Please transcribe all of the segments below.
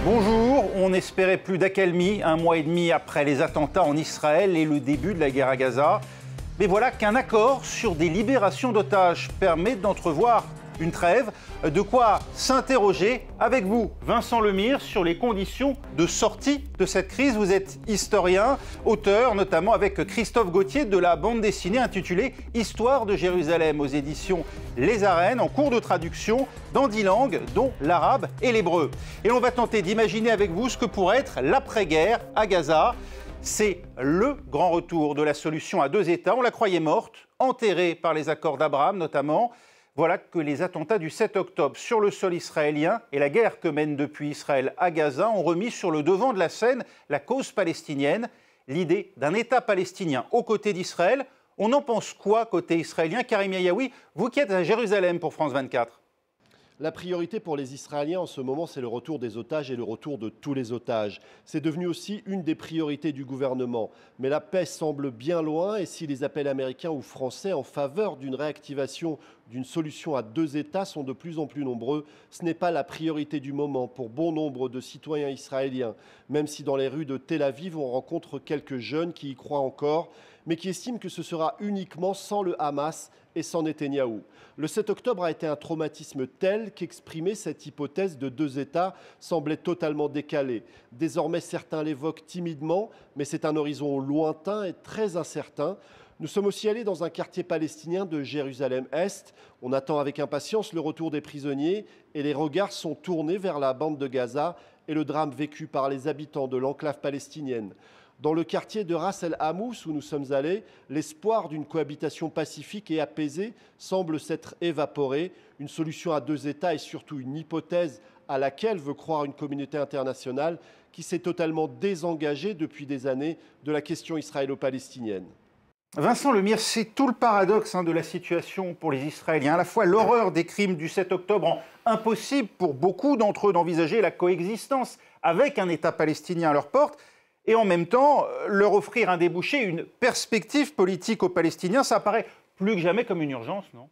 Bonjour, on espérait plus d'accalmie un mois et demi après les attentats en Israël et le début de la guerre à Gaza. Mais voilà qu'un accord sur des libérations d'otages permet d'entrevoir une trêve, de quoi s'interroger avec vous, Vincent Lemire, sur les conditions de sortie de cette crise. Vous êtes historien, auteur notamment avec Christophe Gauthier de la bande dessinée intitulée « Histoire de Jérusalem » aux éditions Les Arènes, en cours de traduction dans 10 langues, dont l'arabe et l'hébreu. Et on va tenter d'imaginer avec vous ce que pourrait être l'après-guerre à Gaza. C'est le grand retour de la solution à deux États. On la croyait morte, enterrée par les accords d'Abraham notamment. Voilà que les attentats du 7 octobre sur le sol israélien et la guerre que mène depuis Israël à Gaza ont remis sur le devant de la scène la cause palestinienne, l'idée d'un État palestinien aux côtés d'Israël. On en pense quoi côté israélien? Karim Yayaoui, vous qui êtes à Jérusalem pour France 24. La priorité pour les Israéliens en ce moment, c'est le retour des otages et le retour de tous les otages. C'est devenu aussi une des priorités du gouvernement. Mais la paix semble bien loin et si les appels américains ou français en faveur d'une réactivation d'une solution à deux États sont de plus en plus nombreux, ce n'est pas la priorité du moment pour bon nombre de citoyens israéliens. Même si dans les rues de Tel Aviv, on rencontre quelques jeunes qui y croient encore, mais qui estiment que ce sera uniquement sans le Hamas et sans Netanyahou. Le 7 octobre a été un traumatisme tel qu'exprimer cette hypothèse de deux États semblait totalement décalé. Désormais, certains l'évoquent timidement, mais c'est un horizon lointain et très incertain. Nous sommes aussi allés dans un quartier palestinien de Jérusalem-Est. On attend avec impatience le retour des prisonniers et les regards sont tournés vers la bande de Gaza et le drame vécu par les habitants de l'enclave palestinienne. Dans le quartier de Ras El Hamous où nous sommes allés, l'espoir d'une cohabitation pacifique et apaisée semble s'être évaporé. Une solution à deux États est surtout une hypothèse à laquelle veut croire une communauté internationale qui s'est totalement désengagée depuis des années de la question israélo-palestinienne. Vincent Lemire, c'est tout le paradoxe de la situation pour les Israéliens. À la fois l'horreur des crimes du 7 octobre rend impossible pour beaucoup d'entre eux d'envisager la coexistence avec un État palestinien à leur porte, et en même temps, leur offrir un débouché, une perspective politique aux Palestiniens, ça apparaît plus que jamais comme une urgence, non?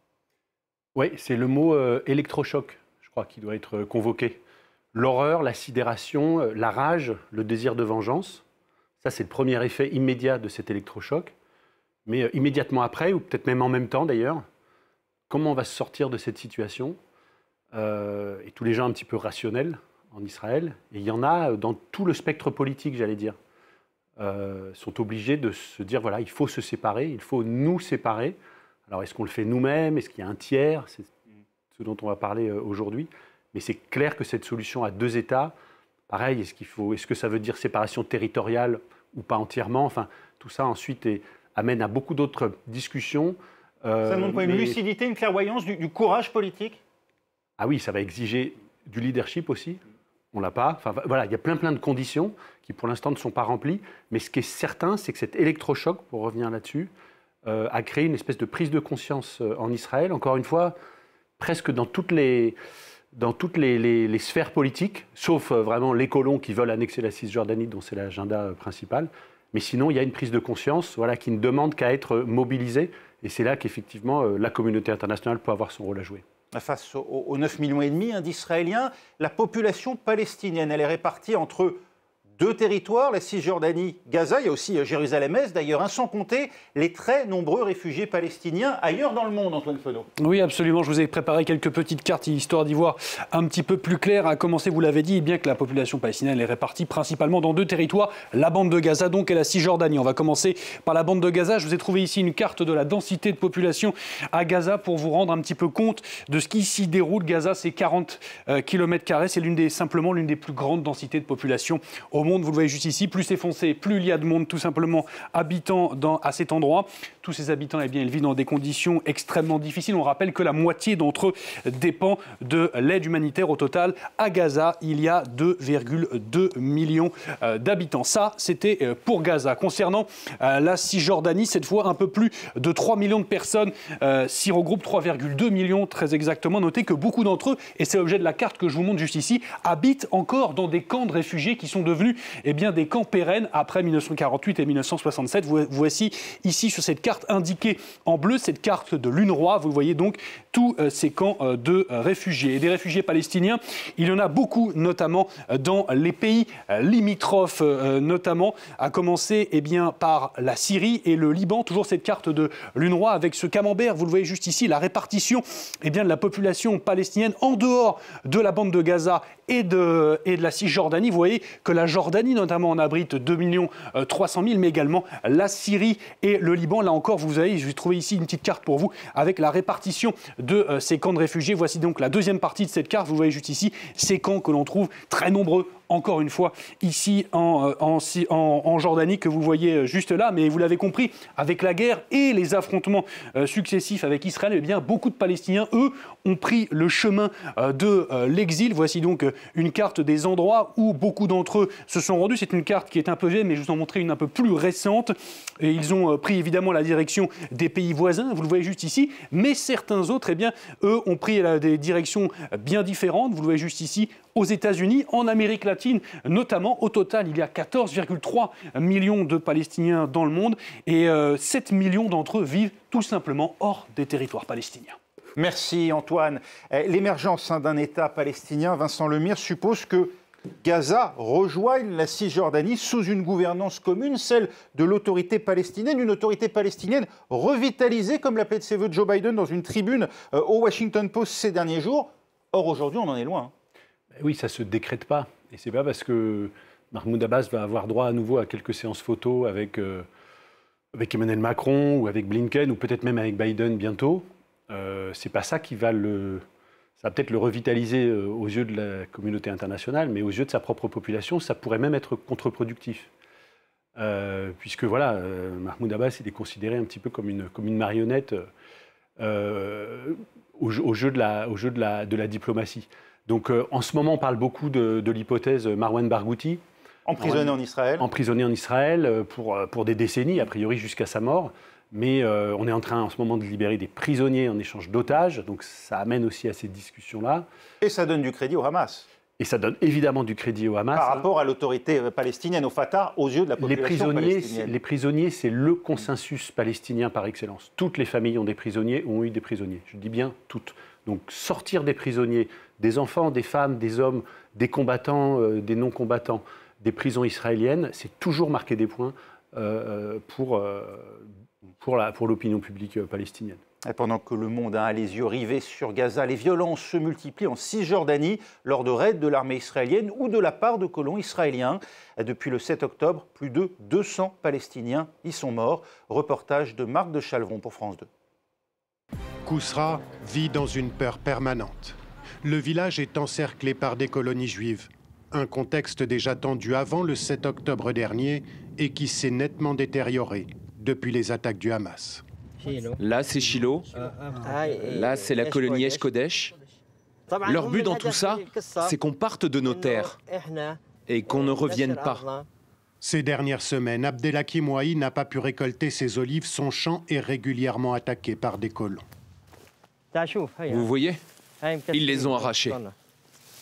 Oui, c'est le mot électrochoc, je crois, qui doit être convoqué. L'horreur, la sidération, la rage, le désir de vengeance, ça c'est le premier effet immédiat de cet électrochoc. Mais immédiatement après, ou peut-être même en même temps d'ailleurs, comment on va se sortir de cette situation? Et tous les gens un petit peu rationnels en Israël, et il y en a dans tout le spectre politique, j'allais dire, sont obligés de se dire, voilà, il faut se séparer, il faut nous séparer. Alors, est-ce qu'on le fait nous-mêmes? Est-ce qu'il y a un tiers? C'est ce dont on va parler aujourd'hui. Mais c'est clair que cette solution à deux États, pareil, est-ce que ça veut dire séparation territoriale ou pas entièrement? Enfin, tout ça ensuite amène à beaucoup d'autres discussions. Ça demande quoi? Une lucidité, une clairvoyance, du courage politique? Ah oui, ça va exiger du leadership aussi. On l'a pas. Enfin, voilà, il y a plein de conditions qui, pour l'instant, ne sont pas remplies. Mais ce qui est certain, c'est que cet électrochoc, pour revenir là-dessus, a créé une espèce de prise de conscience en Israël. Encore une fois, presque dans toutes les sphères politiques, sauf vraiment les colons qui veulent annexer la Cisjordanie, dont c'est l'agenda principal. Mais sinon, il y a une prise de conscience qui ne demande qu'à être mobilisée. Et c'est là qu'effectivement, la communauté internationale peut avoir son rôle à jouer. Face aux 9,5 millions d'Israéliens, la population palestinienne, elle est répartie entre deux territoires, la Cisjordanie, Gaza, il y a aussi Jérusalem-Est d'ailleurs, sans compter les très nombreux réfugiés palestiniens ailleurs dans le monde, Antoine Fenot. Oui, absolument, je vous ai préparé quelques petites cartes histoire d'y voir un petit peu plus clair. À commencer, vous l'avez dit, bien que la population palestinienne est répartie principalement dans deux territoires, la bande de Gaza donc et la Cisjordanie. On va commencer par la bande de Gaza. Je vous ai trouvé ici une carte de la densité de population à Gaza pour vous rendre un petit peu compte de ce qui s'y déroule. Gaza, c'est 40 km², c'est simplement l'une des plus grandes densités de population au monde. Vous le voyez juste ici, plus c'est foncé, plus il y a de monde tout simplement habitant à cet endroit. Tous ces habitants, eh bien, ils vivent dans des conditions extrêmement difficiles. On rappelle que la moitié d'entre eux dépend de l'aide humanitaire. Au total, à Gaza, il y a 2,2 millions d'habitants. Ça, c'était pour Gaza. Concernant la Cisjordanie, cette fois, un peu plus de 3 millions de personnes s'y regroupent, 3,2 millions très exactement. Notez que beaucoup d'entre eux, et c'est l'objet de la carte que je vous montre juste ici, habitent encore dans des camps de réfugiés qui sont devenus devenu des camps pérennes après 1948 et 1967. Voici ici sur cette carte indiquée en bleu, cette carte de l'UNRWA. Vous voyez donc tous ces camps de réfugiés. Et des réfugiés palestiniens, il y en a beaucoup, notamment dans les pays limitrophes, notamment à commencer par la Syrie et le Liban. Toujours cette carte de l'UNRWA avec ce camembert. Vous le voyez juste ici, la répartition de la population palestinienne en dehors de la bande de Gaza et de la Cisjordanie. Vous voyez que la Jordanie, notamment, en abrite 2 300 000, mais également la Syrie et le Liban. Là encore, vous avez, je vais trouver ici une petite carte pour vous avec la répartition de ces camps de réfugiés. Voici donc la deuxième partie de cette carte. Vous voyez juste ici ces camps que l'on trouve très nombreux, encore une fois, ici en Jordanie, que vous voyez juste là. Mais vous l'avez compris, avec la guerre et les affrontements successifs avec Israël, beaucoup de Palestiniens, eux, ont pris le chemin de l'exil. Voici donc une carte des endroits où beaucoup d'entre eux se sont rendus. C'est une carte qui est un peu vieille, mais je vous en montrer une un peu plus récente. Et ils ont pris évidemment la direction des pays voisins, vous le voyez juste ici. Mais certains autres, eux, ont pris des directions bien différentes. Vous le voyez juste ici, aux États-Unis, en Amérique latine notamment. Au total, il y a 14,3 millions de Palestiniens dans le monde et 7 millions d'entre eux vivent tout simplement hors des territoires palestiniens. Merci Antoine. L'émergence d'un État palestinien, Vincent Lemire, suppose que Gaza rejoigne la Cisjordanie sous une gouvernance commune, celle de l'autorité palestinienne, une autorité palestinienne revitalisée, comme l'appelait de ses voeux Joe Biden dans une tribune au Washington Post ces derniers jours. Or, aujourd'hui, on en est loin. Oui, ça ne se décrète pas. Et ce n'est pas parce que Mahmoud Abbas va avoir droit à nouveau à quelques séances photos avec Emmanuel Macron ou avec Blinken ou peut-être même avec Biden bientôt. C'est pas ça qui va ça va peut-être le revitaliser aux yeux de la communauté internationale, mais aux yeux de sa propre population, ça pourrait même être contre-productif. Puisque voilà, Mahmoud Abbas, il est considéré un petit peu comme une marionnette au jeu de la diplomatie. Donc en ce moment, on parle beaucoup de l'hypothèse Marwan Barghouti. Emprisonné en Israël. Emprisonné en Israël pour des décennies, a priori jusqu'à sa mort. Mais on est en train en ce moment de libérer des prisonniers en échange d'otages. Donc ça amène aussi à ces discussions-là. Et ça donne du crédit au Hamas. Et ça donne évidemment du crédit au Hamas. Par rapport à l'autorité palestinienne, au Fatah, aux yeux de la population palestinienne. Les prisonniers, c'est le consensus palestinien par excellence. Toutes les familles ont des prisonniers, ont eu des prisonniers. Je dis bien toutes. Donc sortir des prisonniers, des enfants, des femmes, des hommes, des combattants, des non-combattants, des prisons israéliennes, c'est toujours marquer des points pour l'opinion publique palestinienne. Et pendant que le monde a les yeux rivés sur Gaza, les violences se multiplient en Cisjordanie lors de raids de l'armée israélienne ou de la part de colons israéliens. Depuis le 7 octobre, plus de 200 Palestiniens y sont morts. Reportage de Marc de Chalvron pour France 2. Kousra vit dans une peur permanente. Le village est encerclé par des colonies juives. Un contexte déjà tendu avant le 7 octobre dernier et qui s'est nettement détérioré depuis les attaques du Hamas. Là, c'est Shiloh. Là, c'est la colonie Esh-Kodesh. Leur but dans tout ça, c'est qu'on parte de nos terres et qu'on ne revienne pas. Ces dernières semaines, Abdelhakim Ouahi n'a pas pu récolter ses olives. Son champ est régulièrement attaqué par des colons. Vous voyez, ils les ont arrachés.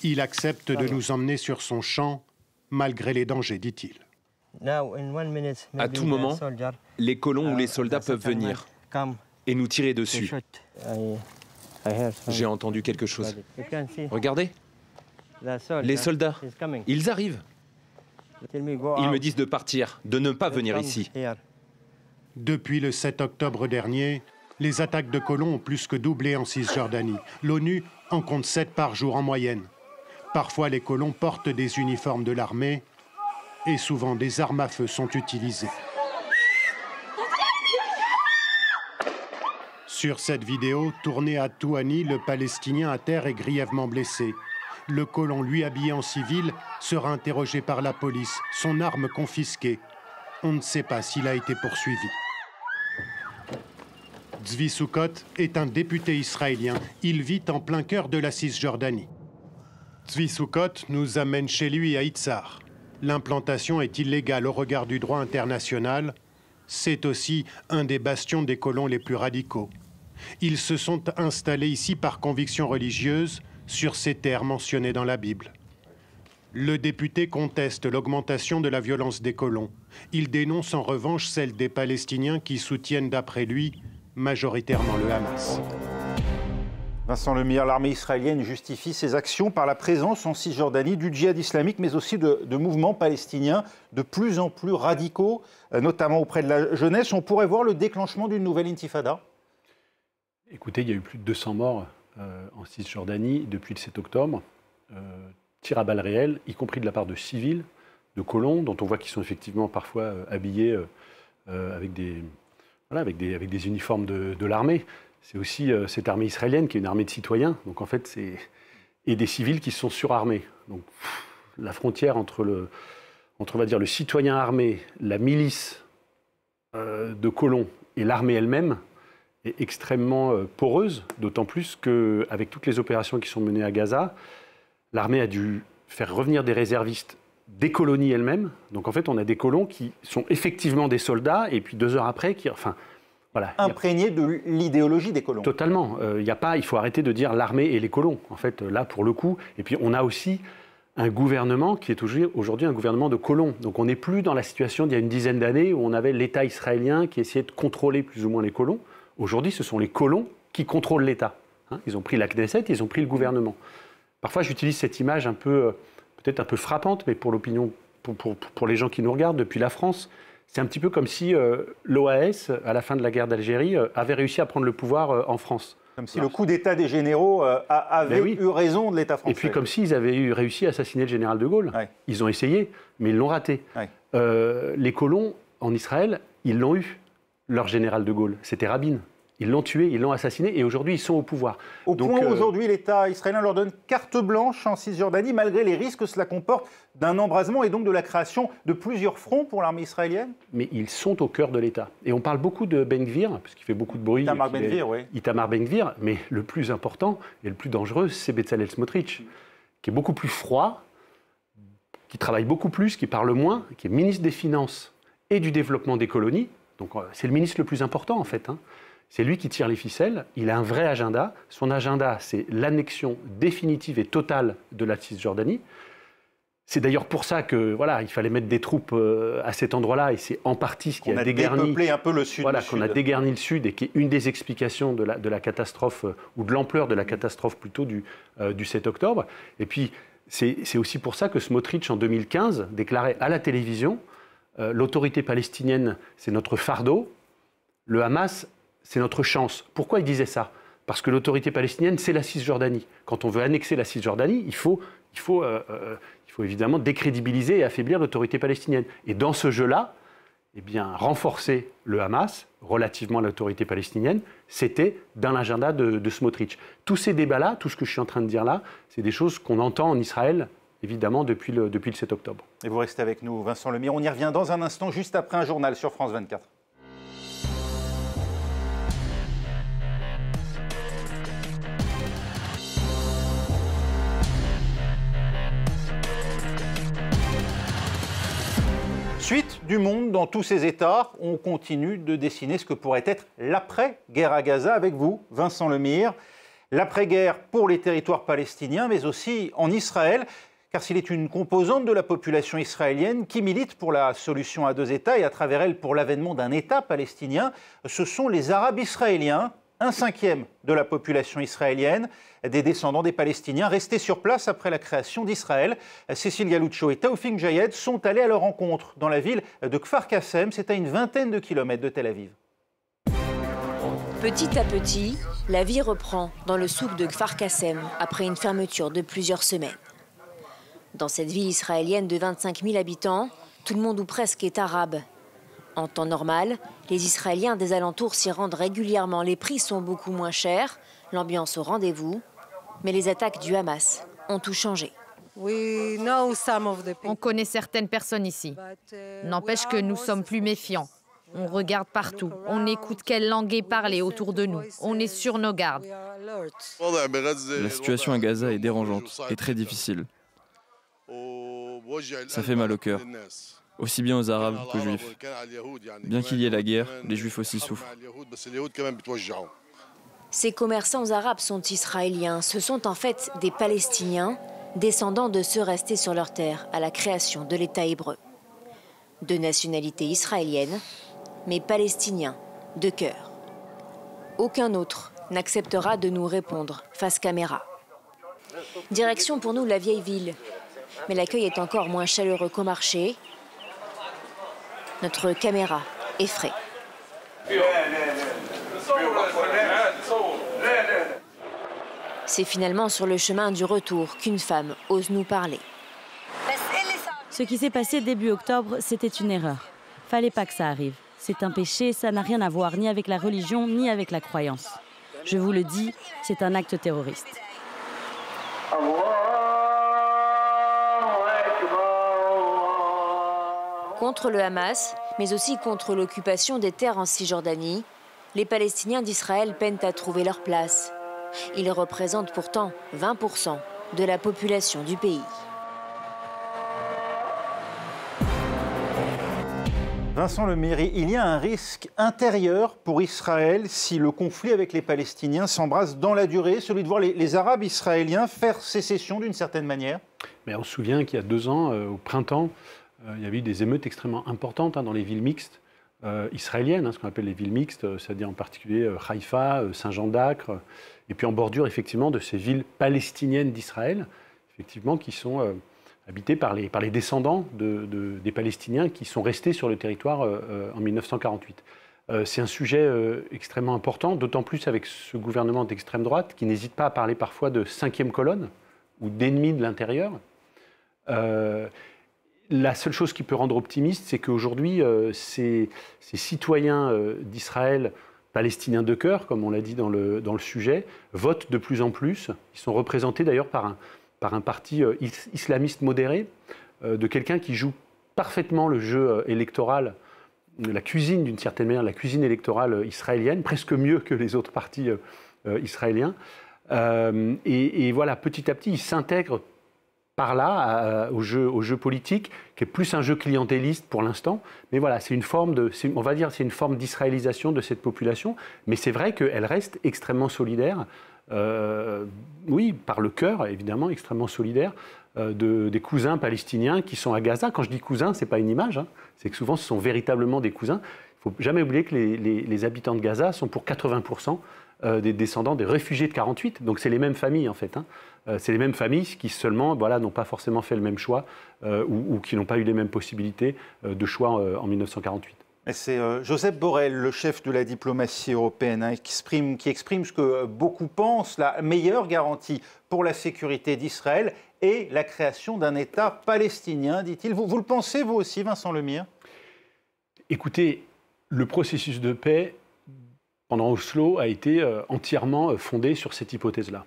Il accepte de nous emmener sur son champ, malgré les dangers, dit-il. À tout moment, les colons ou les soldats peuvent venir et nous tirer dessus. J'ai entendu quelque chose. Regardez, les soldats, ils arrivent. Ils me disent de partir, de ne pas venir ici. Depuis le 7 octobre dernier, les attaques de colons ont plus que doublé en Cisjordanie. L'ONU en compte 7 par jour en moyenne. Parfois, les colons portent des uniformes de l'armée et souvent des armes à feu sont utilisées. Sur cette vidéo, tournée à Touani, le Palestinien à terre est grièvement blessé. Le colon, lui habillé en civil, sera interrogé par la police, son arme confisquée. On ne sait pas s'il a été poursuivi. Tzvi Soukot est un député israélien. Il vit en plein cœur de la Cisjordanie. Tzvi Soukot nous amène chez lui à Itzar. L'implantation est illégale au regard du droit international. C'est aussi un des bastions des colons les plus radicaux. Ils se sont installés ici par conviction religieuse sur ces terres mentionnées dans la Bible. Le député conteste l'augmentation de la violence des colons. Il dénonce en revanche celle des Palestiniens qui soutiennent, d'après lui, majoritairement le Hamas. Vincent Lemire, l'armée israélienne justifie ses actions par la présence en Cisjordanie du djihad islamique, mais aussi de mouvements palestiniens de plus en plus radicaux, notamment auprès de la jeunesse. On pourrait voir le déclenchement d'une nouvelle intifada? Écoutez, il y a eu plus de 200 morts en Cisjordanie depuis le 7 octobre. Tirs à balles réelles, y compris de la part de civils, de colons, dont on voit qu'ils sont effectivement parfois habillés avec des uniformes de l'armée. C'est aussi cette armée israélienne qui est une armée de citoyens, donc en fait, et des civils qui sont surarmés. Donc la frontière entre on va dire, le citoyen armé, la milice de colons et l'armée elle-même est extrêmement poreuse, d'autant plus qu'avec toutes les opérations qui sont menées à Gaza, l'armée a dû faire revenir des réservistes des colonies elles-mêmes. Donc en fait, on a des colons qui sont effectivement des soldats, et puis 2 heures après, voilà, imprégné de l'idéologie des colons. Totalement. Il faut arrêter de dire l'armée et les colons. En fait, là, pour le coup. Et puis, on a aussi un gouvernement qui est aujourd'hui un gouvernement de colons. Donc, on n'est plus dans la situation d'il y a une dizaine d'années où on avait l'État israélien qui essayait de contrôler plus ou moins les colons. Aujourd'hui, ce sont les colons qui contrôlent l'État. Ils ont pris la Knesset, ils ont pris le gouvernement. Parfois, j'utilise cette image peut-être un peu frappante, mais pour l'opinion, pour les gens qui nous regardent depuis la France, c'est un petit peu comme si l'OAS, à la fin de la guerre d'Algérie, avait réussi à prendre le pouvoir en France. Comme si le coup d'État des généraux avait eu raison de l'État français. Et puis comme s'ils avaient réussi à assassiner le général de Gaulle. Ouais. Ils ont essayé, mais ils l'ont raté. Ouais. Les colons en Israël, ils l'ont eu, leur général de Gaulle. C'était Rabin. Ils l'ont tué, ils l'ont assassiné, et aujourd'hui, ils sont au pouvoir. Au point où aujourd'hui, l'État israélien leur donne carte blanche en Cisjordanie, malgré les risques que cela comporte d'un embrasement et donc de la création de plusieurs fronts pour l'armée israélienne. Mais ils sont au cœur de l'État. Et on parle beaucoup de Ben Gvir, parce qu'il fait beaucoup de bruit. Itamar Ben Gvir, oui. Itamar Ben Gvir, mais le plus important et le plus dangereux, c'est Bezalel Smotrich, qui est beaucoup plus froid, qui travaille beaucoup plus, qui parle moins, qui est ministre des Finances et du Développement des colonies. Donc c'est le ministre le plus important, en fait, C'est lui qui tire les ficelles, il a un vrai agenda. Son agenda, c'est l'annexion définitive et totale de la Cisjordanie. C'est d'ailleurs pour ça que il fallait mettre des troupes à cet endroit-là, et c'est en partie ce qui a dégarni. On a dépeuplé un peu le sud. Qu'on a dégarni le sud, et qui est une des explications de la catastrophe, ou de l'ampleur de la catastrophe plutôt du 7 octobre. Et puis c'est aussi pour ça que Smotrich, en 2015, déclarait à la télévision l'autorité palestinienne, c'est notre fardeau, le Hamas, c'est notre chance. Pourquoi il disait ça? Parce que l'autorité palestinienne, c'est la Cisjordanie. Quand on veut annexer la Cisjordanie, il faut évidemment décrédibiliser et affaiblir l'autorité palestinienne. Et dans ce jeu-là, renforcer le Hamas, relativement à l'autorité palestinienne, c'était dans l'agenda de Smotrich. Tous ces débats-là, tout ce que je suis en train de dire là, c'est des choses qu'on entend en Israël, évidemment, depuis le 7 octobre. Et vous restez avec nous, Vincent Lemire. On y revient dans un instant, juste après un journal sur France 24. Suite du monde dans tous ses états, on continue de dessiner ce que pourrait être l'après-guerre à Gaza avec vous, Vincent Lemire. L'après-guerre pour les territoires palestiniens, mais aussi en Israël, car s'il est une composante de la population israélienne qui milite pour la solution à 2 États et à travers elle pour l'avènement d'un État palestinien, ce sont les Arabes israéliens, 1/5 de la population israélienne, des descendants des Palestiniens restés sur place après la création d'Israël. Cécile Galuccio et Taoufik Jayed sont allés à leur rencontre dans la ville de Kfar Qassem, c'est à une vingtaine de kilomètres de Tel Aviv. Petit à petit, la vie reprend dans le souk de Kfar Qassem après une fermeture de plusieurs semaines. Dans cette ville israélienne de 25 000 habitants, tout le monde ou presque est arabe. En temps normal, les Israéliens des alentours s'y rendent régulièrement. Les prix sont beaucoup moins chers, l'ambiance au rendez-vous. Mais les attaques du Hamas ont tout changé. On connaît certaines personnes ici. N'empêche que nous sommes plus méfiants. On regarde partout. On écoute quelle langue est parlée autour de nous. On est sur nos gardes. La situation à Gaza est dérangeante et très difficile. Ça fait mal au cœur, aussi bien aux Arabes qu'aux Juifs. Bien qu'il y ait la guerre, les Juifs aussi souffrent. Ces commerçants arabes sont israéliens. Ce sont en fait des Palestiniens descendants de ceux restés sur leur terre à la création de l'État hébreu. De nationalité israélienne, mais palestiniens de cœur. Aucun autre n'acceptera de nous répondre face caméra. Direction pour nous la vieille ville, mais l'accueil est encore moins chaleureux qu'au marché. Notre caméra effraie. C'est finalement sur le chemin du retour qu'une femme ose nous parler. Ce qui s'est passé début octobre, c'était une erreur. Fallait pas que ça arrive. C'est un péché, ça n'a rien à voir ni avec la religion, ni avec la croyance. Je vous le dis, c'est un acte terroriste. Contre le Hamas, mais aussi contre l'occupation des terres en Cisjordanie, les Palestiniens d'Israël peinent à trouver leur place. Ils représentent pourtant 20% de la population du pays. Vincent Lemairy, il y a un risque intérieur pour Israël si le conflit avec les Palestiniens s'embrasse dans la durée, celui de voir les Arabes israéliens faire sécession d'une certaine manière? Mais on se souvient qu'il y a 2 ans, au printemps, il y avait eu des émeutes extrêmement importantes dans les villes mixtes israéliennes, ce qu'on appelle les villes mixtes, c'est-à-dire en particulier Haïfa, Saint-Jean d'Acre, et puis en bordure effectivement de ces villes palestiniennes d'Israël, effectivement qui sont habitées par les descendants des Palestiniens qui sont restés sur le territoire en 1948. C'est un sujet extrêmement important, d'autant plus avec ce gouvernement d'extrême droite qui n'hésite pas à parler parfois de 5e colonne ou d'ennemis de l'intérieur. La seule chose qui peut rendre optimiste, c'est qu'aujourd'hui, ces citoyens d'Israël, palestiniens de cœur, comme on l'a dit dans le sujet, votent de plus en plus. Ils sont représentés d'ailleurs par un parti islamiste modéré, de quelqu'un qui joue parfaitement le jeu électoral, la cuisine d'une certaine manière, la cuisine électorale israélienne, presque mieux que les autres partis israéliens. Et voilà, petit à petit, ils s'intègrent par là au jeu politique, qui est plus un jeu clientéliste pour l'instant. Mais voilà, c'est une forme c'est une forme d'israélisation de cette population. Mais c'est vrai qu'elle reste extrêmement solidaire. Oui, par le cœur, évidemment, extrêmement solidaire des cousins palestiniens qui sont à Gaza. Quand je dis cousins, c'est pas une image, c'est que souvent ce sont véritablement des cousins. Il ne faut jamais oublier que les habitants de Gaza sont pour 80% des descendants des réfugiés de 48. Donc c'est les mêmes familles en fait. C'est les mêmes familles qui seulement n'ont pas forcément fait le même choix ou qui n'ont pas eu les mêmes possibilités de choix en 1948. C'est Joseph Borrell, le chef de la diplomatie européenne, qui exprime ce que beaucoup pensent, la meilleure garantie pour la sécurité d'Israël est la création d'un État palestinien, dit-il. Vous le pensez, vous aussi, Vincent Lemairy? Écoutez, le processus de paix pendant Oslo a été entièrement fondé sur cette hypothèse-là.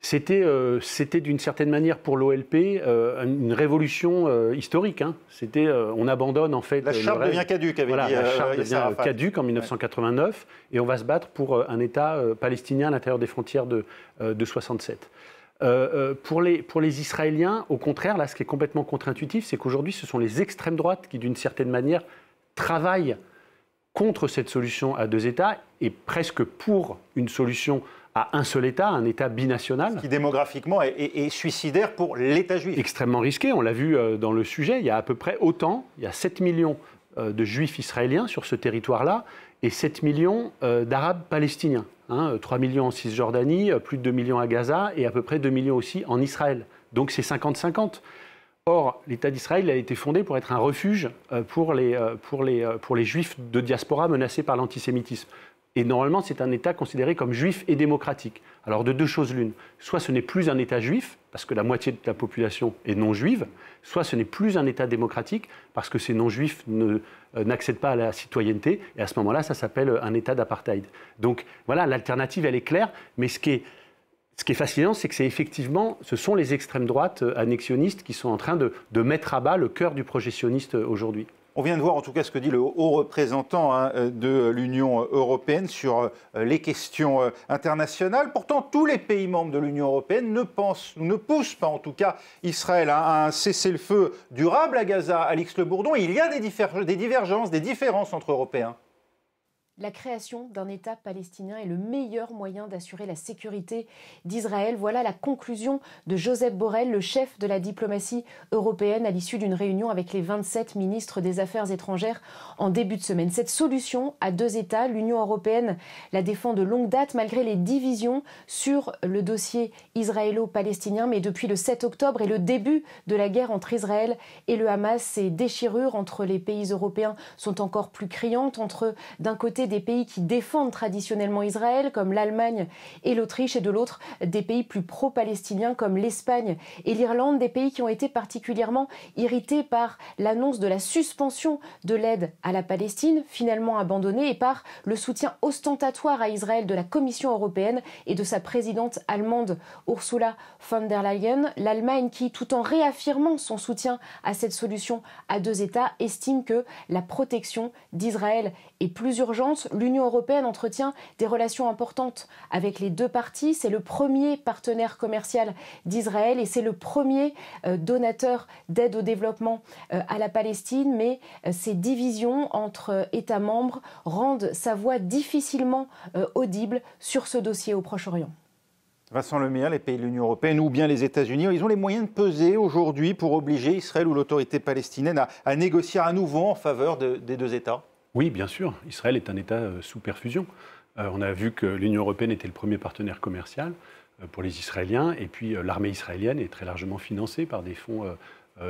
C'était d'une certaine manière pour l'OLP une révolution historique. C'était on abandonne en fait. La charte devient caduque, avait dit. La charte devient caduque en 1989 et on va se battre pour un État palestinien à l'intérieur des frontières de 67. Pour les Israéliens, au contraire, là, ce qui est complètement contre-intuitif, c'est qu'aujourd'hui, ce sont les extrêmes droites qui, d'une certaine manière, travaillent contre cette solution à 2 États et presque pour une solution à un seul État, un État binational. Ce qui démographiquement est suicidaire pour l'État juif. Extrêmement risqué, on l'a vu dans le sujet, il y a à peu près autant, il y a 7 millions de juifs israéliens sur ce territoire-là et 7 millions d'arabes palestiniens. 3 millions en Cisjordanie, plus de 2 millions à Gaza et à peu près 2 millions aussi en Israël. Donc c'est 50-50. Or, l'État d'Israël a été fondé pour être un refuge pour les juifs de diaspora menacés par l'antisémitisme. Et normalement, c'est un État considéré comme juif et démocratique. Alors, de 2 choses l'une. Soit ce n'est plus un État juif, parce que la moitié de la population est non-juive, soit ce n'est plus un État démocratique, parce que ces non-juifs n'accèdent pas à la citoyenneté, et à ce moment-là, ça s'appelle un État d'apartheid. Donc, voilà, l'alternative, elle est claire, mais ce qui est fascinant, c'est que ce sont les extrêmes droites annexionnistes qui sont en train de mettre à bas le cœur du projet sioniste aujourd'hui. On vient de voir en tout cas ce que dit le haut représentant de l'Union européenne sur les questions internationales. Pourtant, tous les pays membres de l'Union européenne ne poussent pas en tout cas Israël à un cessez-le-feu durable à Gaza. Alix Le Bourdon, il y a des divergences, des différences entre Européens. La création d'un État palestinien est le meilleur moyen d'assurer la sécurité d'Israël. Voilà la conclusion de Joseph Borrell, le chef de la diplomatie européenne, à l'issue d'une réunion avec les 27 ministres des Affaires étrangères en début de semaine. Cette solution à 2 États, l'Union européenne la défend de longue date malgré les divisions sur le dossier israélo-palestinien. Mais depuis le 7 octobre et le début de la guerre entre Israël et le Hamas, ces déchirures entre les pays européens sont encore plus criantes. Entre, d'un côté, des pays qui défendent traditionnellement Israël, comme l'Allemagne et l'Autriche, et de l'autre, des pays plus pro-palestiniens, comme l'Espagne et l'Irlande, des pays qui ont été particulièrement irrités par l'annonce de la suspension de l'aide à la Palestine, finalement abandonnée, et par le soutien ostentatoire à Israël de la Commission européenne et de sa présidente allemande Ursula von der Leyen. L'Allemagne qui, tout en réaffirmant son soutien à cette solution à 2 États, estime que la protection d'Israël est plus urgente. L'Union européenne entretient des relations importantes avec les 2 parties. C'est le premier partenaire commercial d'Israël et c'est le premier donateur d'aide au développement à la Palestine. Mais ces divisions entre États membres rendent sa voix difficilement audible sur ce dossier au Proche-Orient. Vincent Lemire, les pays de l'Union européenne ou bien les États-Unis, ils ont les moyens de peser aujourd'hui pour obliger Israël ou l'autorité palestinienne à négocier à nouveau en faveur des 2 États? Oui, bien sûr. Israël est un État sous perfusion. On a vu que l'Union européenne était le premier partenaire commercial pour les Israéliens, et puis l'armée israélienne est très largement financée par des fonds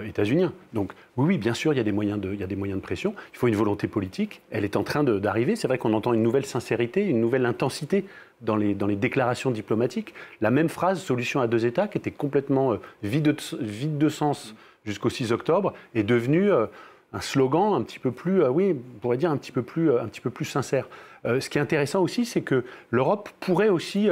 états-uniens. Donc oui, bien sûr, il y a des moyens de pression. Il faut une volonté politique. Elle est en train d'arriver. C'est vrai qu'on entend une nouvelle sincérité, une nouvelle intensité dans les déclarations diplomatiques. La même phrase, solution à 2 États, qui était complètement vide de sens jusqu'au 6 octobre, est devenue un slogan un petit peu plus, oui, on pourrait dire un petit peu plus sincère. Ce qui est intéressant aussi, c'est que l'Europe pourrait aussi,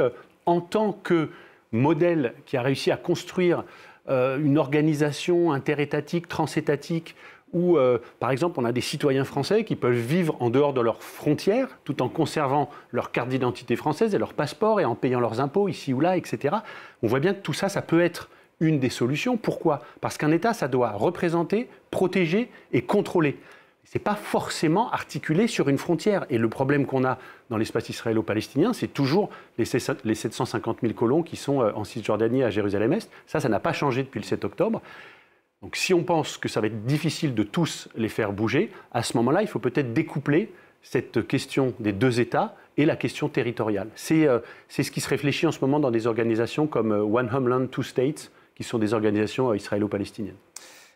en tant que modèle qui a réussi à construire une organisation interétatique, transétatique, où, par exemple, on a des citoyens français qui peuvent vivre en dehors de leurs frontières, tout en conservant leur carte d'identité française et leur passeport, et en payant leurs impôts ici ou là, etc. On voit bien que tout ça, ça peut être une des solutions. Pourquoi? Parce qu'un État, ça doit représenter, protéger et contrôler. Ce n'est pas forcément articulé sur une frontière. Et le problème qu'on a dans l'espace israélo-palestinien, c'est toujours les 750 000 colons qui sont en Cisjordanie, à Jérusalem-Est. Ça n'a pas changé depuis le 7 octobre. Donc si on pense que ça va être difficile de tous les faire bouger, à ce moment-là, il faut peut-être découpler cette question des 2 États et la question territoriale. C'est ce qui se réfléchit en ce moment dans des organisations comme One Homeland, Two States, qui sont des organisations israélo-palestiniennes.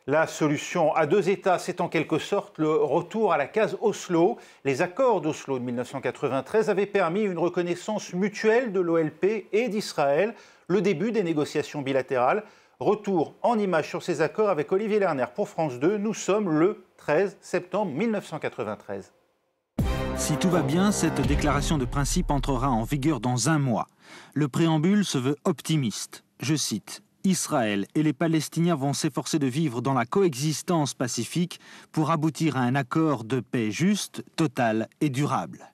La solution à 2 États, c'est en quelque sorte le retour à la case Oslo. Les accords d'Oslo de 1993 avaient permis une reconnaissance mutuelle de l'OLP et d'Israël, le début des négociations bilatérales. Retour en images sur ces accords avec Olivier Lerner pour France 2. Nous sommes le 13 septembre 1993. Si tout va bien, cette déclaration de principe entrera en vigueur dans 1 mois. Le préambule se veut optimiste. Je cite: Israël et les Palestiniens vont s'efforcer de vivre dans la coexistence pacifique pour aboutir à un accord de paix juste, total et durable.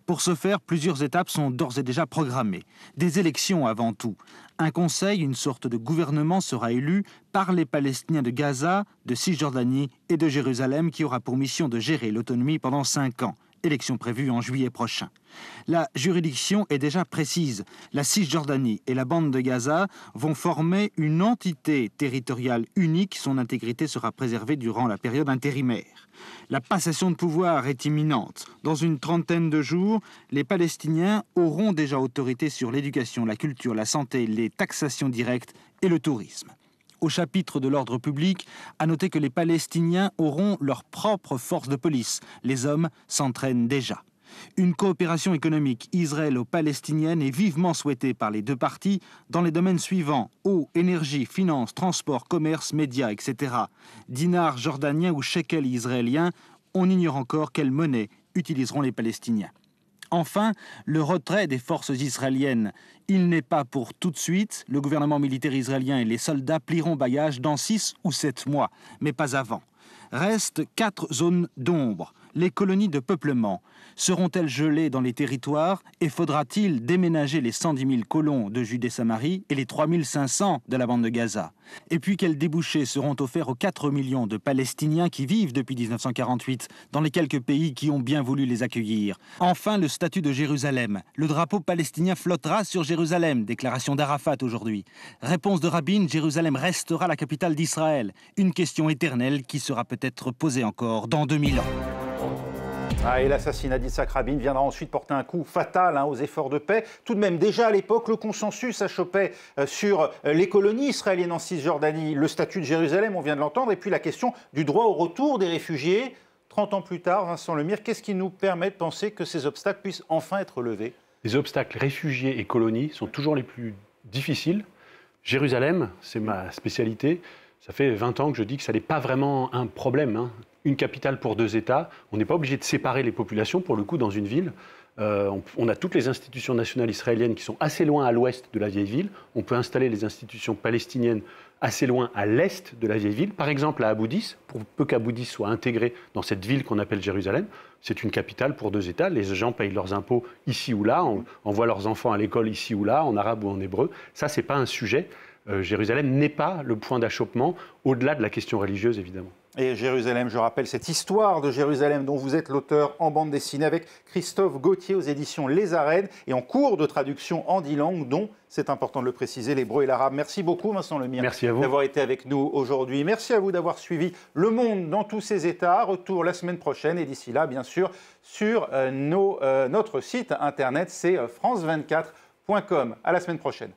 Pour ce faire, plusieurs étapes sont d'ores et déjà programmées. Des élections avant tout. Un conseil, une sorte de gouvernement, sera élu par les Palestiniens de Gaza, de Cisjordanie et de Jérusalem, qui aura pour mission de gérer l'autonomie pendant 5 ans. Élection prévue en juillet prochain. La juridiction est déjà précise. La Cisjordanie et la bande de Gaza vont former une entité territoriale unique. Son intégrité sera préservée durant la période intérimaire. La passation de pouvoir est imminente. Dans une 30aine de jours, les Palestiniens auront déjà autorité sur l'éducation, la culture, la santé, les taxations directes et le tourisme. Au chapitre de l'ordre public, à noter que les Palestiniens auront leur propre force de police. Les hommes s'entraînent déjà. Une coopération économique israélo-palestinienne est vivement souhaitée par les 2 parties dans les domaines suivants: eau, énergie, finances, transport, commerce, médias, etc. Dinars jordaniens ou shekels israéliens, on ignore encore quelle monnaie utiliseront les Palestiniens. Enfin, le retrait des forces israéliennes. Il n'est pas pour tout de suite. Le gouvernement militaire israélien et les soldats plieront bagages dans 6 ou 7 mois, mais pas avant. Restent 4 zones d'ombre. Les colonies de peuplement seront-elles gelées dans les territoires et faudra-t-il déménager les 110 000 colons de Judée-Samarie et les 3 500 de la bande de Gaza? Et puis quels débouchés seront offerts aux 4 millions de Palestiniens qui vivent depuis 1948 dans les quelques pays qui ont bien voulu les accueillir? Enfin, le statut de Jérusalem. Le drapeau palestinien flottera sur Jérusalem, déclaration d'Arafat aujourd'hui. Réponse de Rabin, Jérusalem restera la capitale d'Israël. Une question éternelle qui sera peut-être posée encore dans 2000 ans. Et l'assassinat d'Yitzhak Rabin viendra ensuite porter un coup fatal aux efforts de paix. Tout de même, déjà à l'époque, le consensus achopait sur les colonies israéliennes en Cisjordanie, le statut de Jérusalem, on vient de l'entendre, et puis la question du droit au retour des réfugiés. 30 ans plus tard, Vincent Lemire, qu'est-ce qui nous permet de penser que ces obstacles puissent enfin être levés? Les obstacles réfugiés et colonies sont toujours les plus difficiles. Jérusalem, c'est ma spécialité. Ça fait 20 ans que je dis que ça n'est pas vraiment un problème. Une capitale pour 2 États. On n'est pas obligé de séparer les populations, pour le coup, dans une ville. On a toutes les institutions nationales israéliennes qui sont assez loin à l'ouest de la vieille ville. On peut installer les institutions palestiniennes assez loin à l'est de la vieille ville. Par exemple, à Aboudis, pour peu qu'Aboudis soit intégré dans cette ville qu'on appelle Jérusalem, c'est une capitale pour 2 États. Les gens payent leurs impôts ici ou là, envoient leurs enfants à l'école ici ou là, en arabe ou en hébreu. Ça, ce n'est pas un sujet. Jérusalem n'est pas le point d'achoppement, au-delà de la question religieuse, évidemment. Et Jérusalem, je rappelle cette histoire de Jérusalem dont vous êtes l'auteur en bande dessinée avec Christophe Gauthier aux éditions Les Arènes et en cours de traduction en 10 langues, dont, c'est important de le préciser, l'hébreu et l'arabe. Merci beaucoup Vincent Lemire. Merci à vous d'avoir été avec nous aujourd'hui. Merci à vous d'avoir suivi Le Monde dans tous ses états. Retour la semaine prochaine et d'ici là, bien sûr, sur notre site internet, c'est france24.com. À la semaine prochaine.